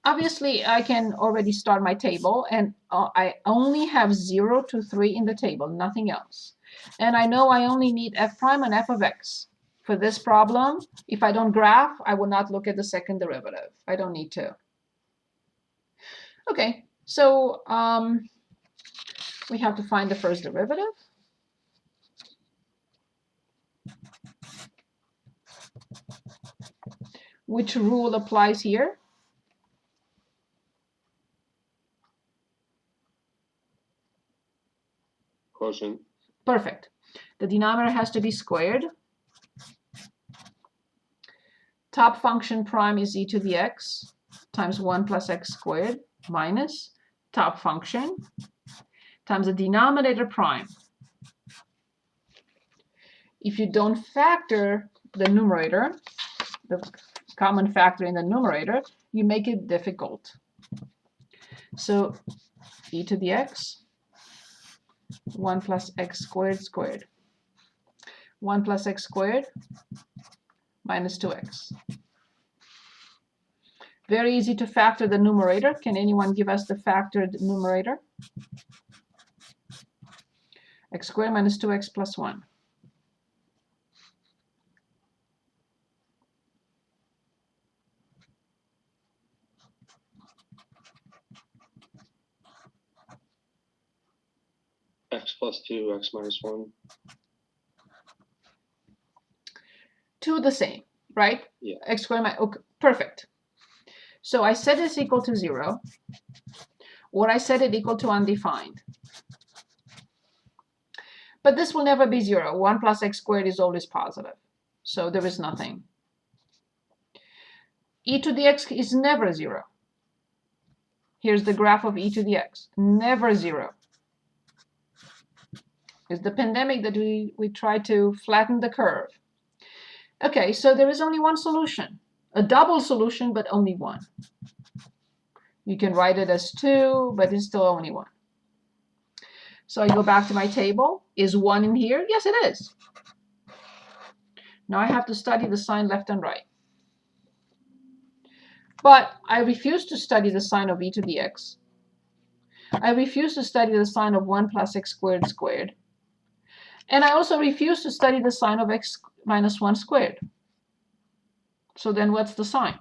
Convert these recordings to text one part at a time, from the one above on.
obviously I can already start my table, and I only have 0 to 3 in the table, nothing else. And I know I only need f prime and f of x. For this problem, if I don't graph, I will not look at the second derivative. I don't need to. Okay, so we have to find the first derivative. Which rule applies here? Quotient. Perfect. The denominator has to be squared. Top function prime is e to the x times 1 plus x squared minus top function times the denominator prime. If you don't factor the numerator, the common factor in the numerator, you make it difficult. So e to the x, 1 plus x squared squared. 1 plus x squared minus 2x. Very easy to factor the numerator. Can anyone give us the factored numerator? X squared minus 2x plus 1. X plus 2, x minus 1. 2 the same, right? Yeah. X squared minus, okay, perfect. So I set this equal to 0, or I set it equal to undefined. But this will never be 0. 1 plus x squared is always positive. So there is nothing. E to the x is never 0. Here's the graph of e to the x. Never 0. It's the pandemic that we try to flatten the curve. Okay, so there is only one solution. A double solution, but only one. You can write it as 2, but it's still only 1. So I go back to my table. Is 1 in here? Yes, it is. Now I have to study the sign left and right. But I refuse to study the sign of e to the x. I refuse to study the sign of 1 plus x squared squared. And I also refuse to study the sign of x minus 1 squared. So then what's the sign?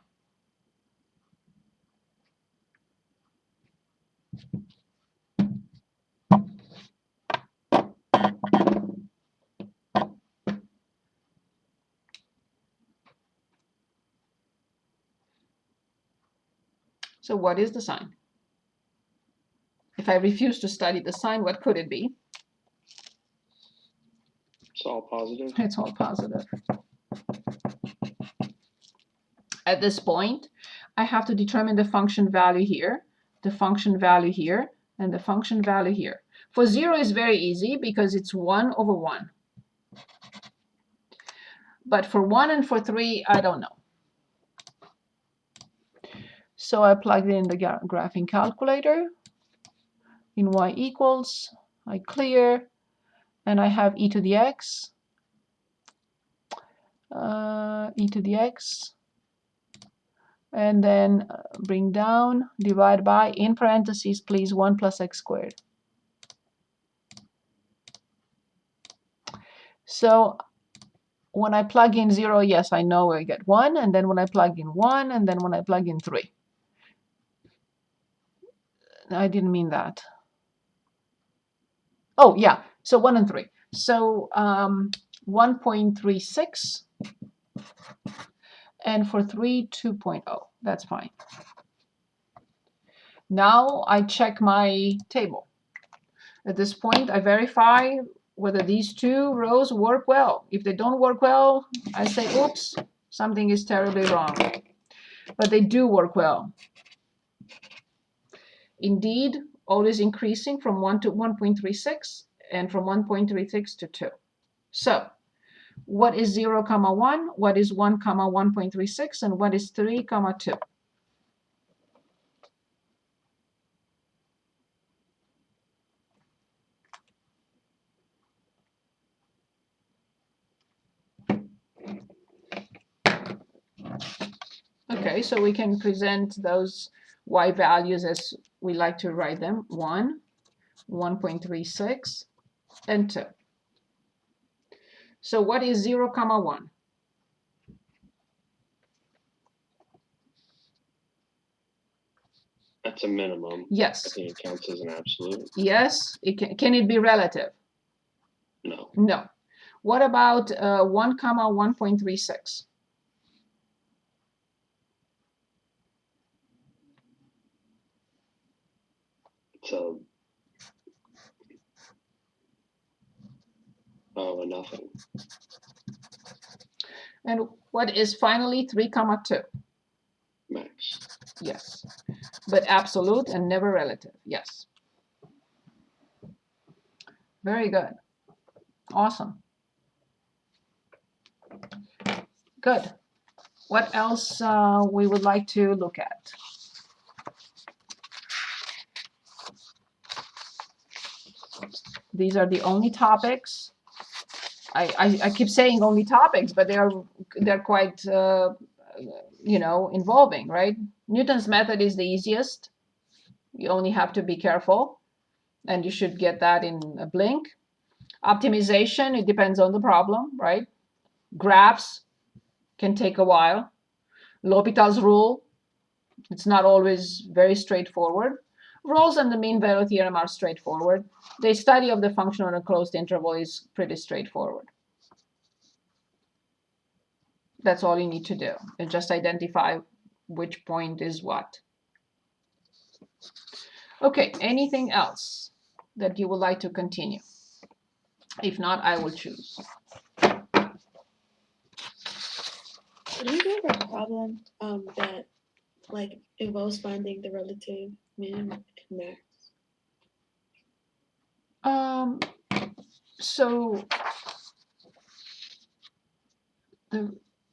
So what is the sign? If I refuse to study the sign, what could it be? It's all positive. It's all positive. At this point, I have to determine the function value here, the function value here, and the function value here. For 0 is very easy because it's 1 over 1. But for 1 and for 3, I don't know. So I plugged in the graphing calculator. In y equals, I clear, and I have e to the x, and then bring down, divide by, in parentheses, please, 1 plus x squared. So when I plug in 0, yes, I know I get 1, and then when I plug in 1, and then when I plug in 3. I didn't mean that. Oh, yeah, so 1 and 3. So 1.36, and for 3, 2.0. That's fine. Now I check my table. At this point, I verify whether these two rows work well. If they don't work well, I say, oops, something is terribly wrong. But they do work well. Indeed, always increasing from 1 to 1.36 and from 1.36 to 2. So what is 0, 1? What is 1, 1.36? And what is 3, 2? Okay. Okay, so we can present those y values as we like to write them. 1, 1.36, and 2. So what is 0, 1? That's a minimum. I Yes. think it counts as an absolute. Yes. Can it be relative? No. No. What about 1, 1.36? So, a nothing. And what is finally 3, 2? Max. Yes. But absolute and never relative. Yes. Very good. Awesome. Good. What else we would like to look at? These are the only topics. I keep saying only topics, but they're quite involving, right? Newton's method is the easiest. You only have to be careful, and you should get that in a blink. Optimization, it depends on the problem, right? Graphs can take a while. L'Hopital's rule, it's not always very straightforward. Rolls and the mean value theorem are straightforward. The study of the function on a closed interval is pretty straightforward. That's all you need to do, and just identify which point is what. Okay, anything else that you would like to continue? If not, I will choose. Do you have a problem that like involves finding the relative min and max?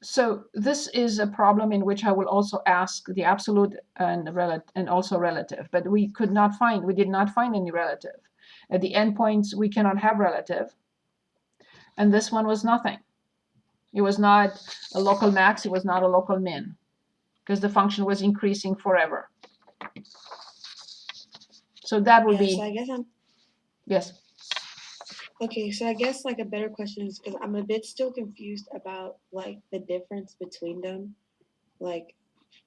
So this is a problem in which I will also ask the absolute and also relative, but we did not find any relative. At the endpoints, we cannot have relative, and this one was nothing. It was not a local max, it was not a local min, because the function was increasing forever. So that would be. So I guess Yes. Okay, so I guess like a better question is because I'm a bit still confused about like the difference between them. Like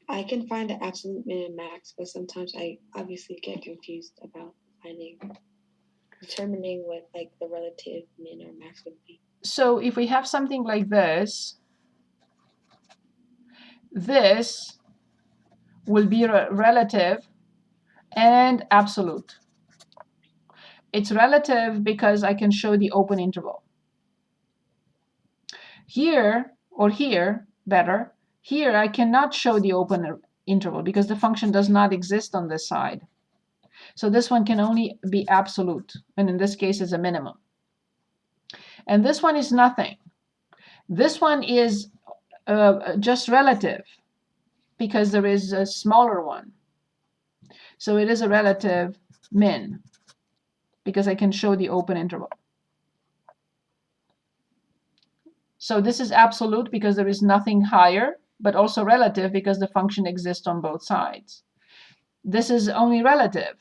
I can find the absolute min and max, but sometimes I obviously get confused about determining what like the relative min or max would be. So if we have something like this will be relative and absolute. It's relative because I can show the open interval. Here, or here, better, here I cannot show the open interval because the function does not exist on this side. So this one can only be absolute, and in this case is a minimum. And this one is nothing. This one is just relative because there is a smaller one. So it is a relative min because I can show the open interval. So this is absolute because there is nothing higher, but also relative because the function exists on both sides. This is only relative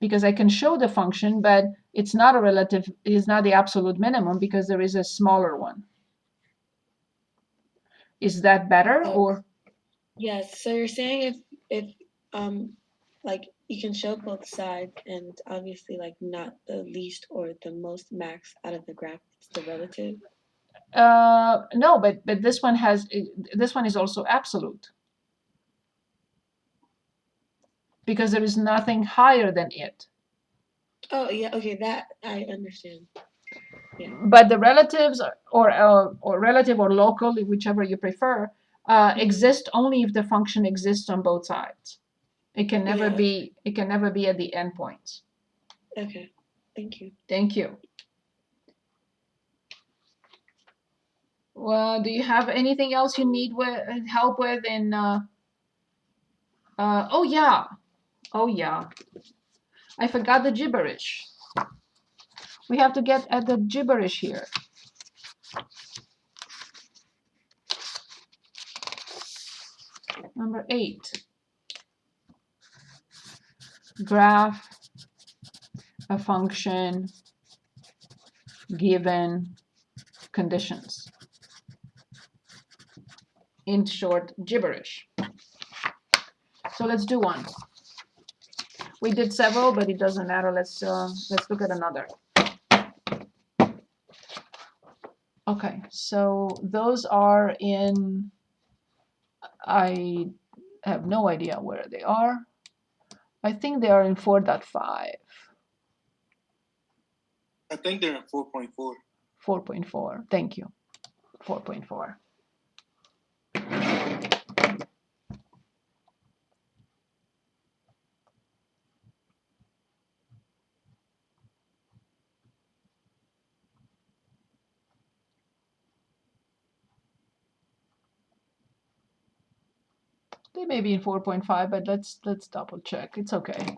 because I can show the function, but it's not a relative, it's not the absolute minimum because there is a smaller one. Is that better or? Yes, so you're saying if like you can show both sides and obviously like not the least or the most max out of the graph, it's the relative. No, but this one is also absolute because there is nothing higher than it. Oh yeah, okay, that I understand. Yeah. But the relatives or relative or local, whichever you prefer, exist only if the function exists on both sides. It can never be. It can never be at the endpoints. Okay, thank you. Thank you. Well, do you have anything else you need help with in? Oh yeah, I forgot the gibberish. We have to get at the gibberish here. Number 8. Graph a function given conditions. In short, gibberish. So let's do one. We did several, but it doesn't matter. Let's look at another. Okay, so those are in, I have no idea where they are. I think they are in 4.5. I think they're in 4.4. 4.4. Thank you. 4.4. They may be in 4.5, but let's double check. It's okay.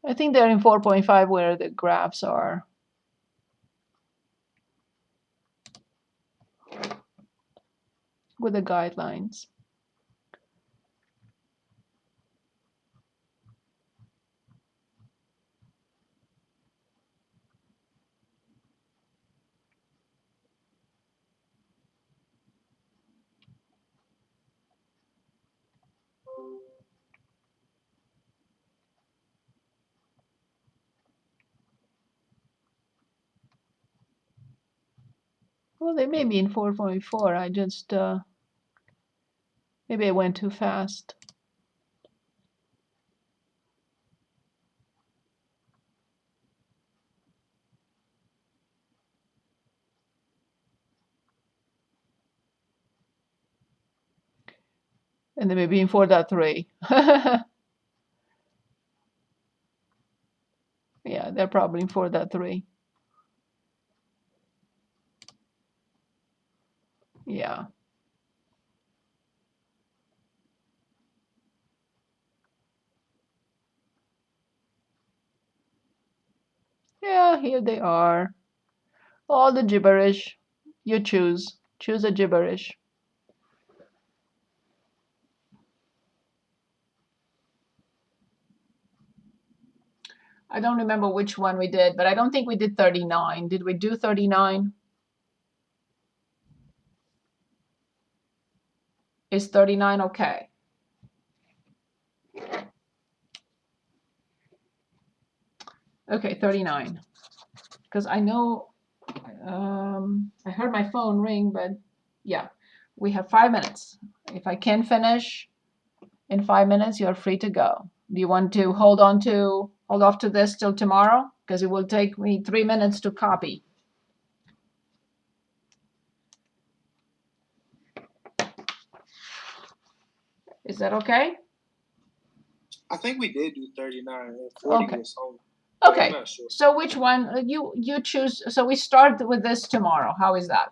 I think they're in 4.5 where the graphs are. With the guidelines. Well, they may be in 4.4. I just, maybe I went too fast. And they may be in 4.3. Yeah, they're probably in 4.3. Yeah. Yeah, here they are. All the gibberish. You choose. Choose a gibberish. I don't remember which one we did, but I don't think we did 39. Did we do 39? Is 39 okay? Okay, 39. Because I know I heard my phone ring, but yeah, we have 5 minutes. If I can finish in 5 minutes, you're free to go. Do you want to hold off to this till tomorrow? Because it will take me 3 minutes to copy. Is that okay? I think we did do 39 and 40 Okay. was home. But Okay. I'm not sure. So which one you choose? So we start with this tomorrow. How is that?